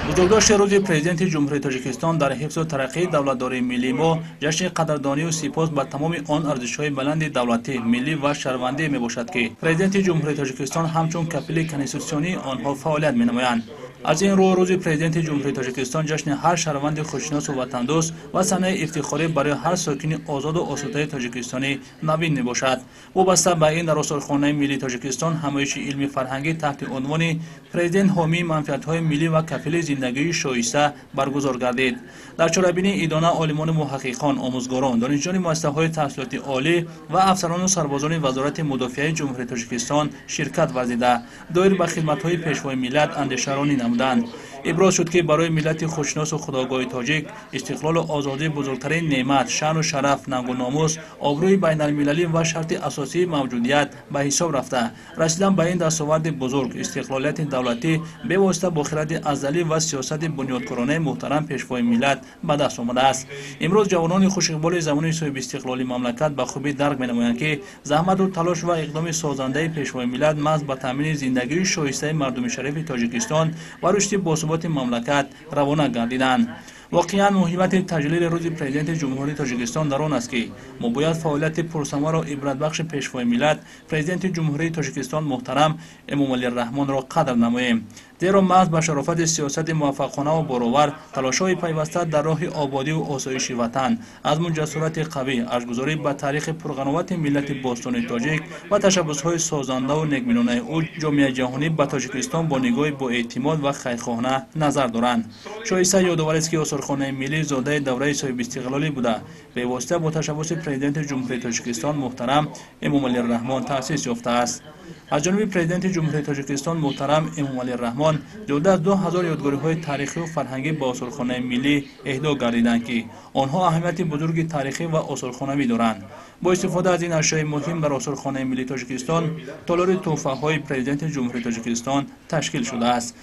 بزرگداشت روز پرزیدنت جمهوری تاجیکستان در حفظ و ترقی دولتداری ملی ما جشن قدردانی و سپاس به تمام آن ارزش‌های بلند دولتی، ملی و شهروندی میباشد که پرزیدنت جمهوری تاجیکستان همچون کفیل کنستیتوسیونی آنها فعالیت مینمایند. از این رو روز پرزیدنت جمهوری تاجیکستان جشن هر شهروند خودشناس و وطندوست و صحنه افتخاری برای هر ساکن آزاد و آسوده تاجیکستانی نوین میباشد. وابسته به این در آثارخانه ملی تاجیکستان همایش علمی فرهنگی تحت عنوان پرزیدنت حامی منفعت‌های ملی و کفیل زندگی شایسته برگزار گردید. در چاره‌بینی ایدانه عالمان محققان، آموزگاران، دانشجویان مؤسسه‌های تحصیلاتی عالی و افسران و سربازان وزارت مدافع جمهوری تاجیکستان شرکت ورزیده دایر به خدمت‌های پیشوای ملت اندیشه‌رانی نمودند. ابراز شد که برای ملت خودشناس و خودآگاه تاجیک استقلال و آزادی بزرگترین نعمت، شأن و شرف، ننگ و ناموس، آبروی بین المللی و شرط اساسی موجودیت به حساب رفته. رسیدن به این دستاورد بزرگ استقلالیت دولتی به واسطه با خرد ازلی و سیاست بنیادگرانه محترم پیشوای ملت به دست آمده است. امروز جوانان خوش اقبال زمان صاحب استقلال مملکت به خوبی درک می‌نمایند که زحمت و تلاش و اقدام سازنده پیشوای ملت محض به تامین زندگی شایسته مردم شریف تاجیکستان و رشد باثبات مملکت روانه گردیدند. واقعا مهمت تجلیل روز پرزیدنت جمهوری تاجیکستان در آن است که ما باید فعالیت پرثمر و عبرت بخش پیشوای ملت پرزیدنت جمهوری تاجیکستان محترم امام علی الرحمن را قدر نماییم. زیرا محض به شرافت سیاست موفقانه و بارور، تلاش‌های پیوسته در راه آبادی و آسایش وطن، عزم و جسارت قوی، ارزگذاری به تاریخ پرقنوات ملت باستانی تاجیک و تشبس‌های سازنده و نیکبینانه او، جامعه جهانی به تاجیکستان با نگاه با اعتماد و خیرخواهانه نظر دارند. شایسته یادآوری است که آثارخانه ملی زاده دوره صاحب استقلالی بوده، به واسطه با تشبس پرزیدنت جمهوری تاجیکستان محترم امام علی الرحمن تأسیس یافته است. از جانب پرزیدنت جمهوری تاجیکستان محترم امام علی الرحمن زیاده از 2000 یادگاری‌های تاریخی و فرهنگی به آثارخانه ملی اهدا گردیدند که آنها اهمیت بزرگ تاریخی و آثارخانوی دارند. با استفاده از این اشیاء مهم در آثارخانه ملی تاجیکستان تالار تحفه‌های پرزیدنت جمهوری تاجیکستان تشکیل شده است.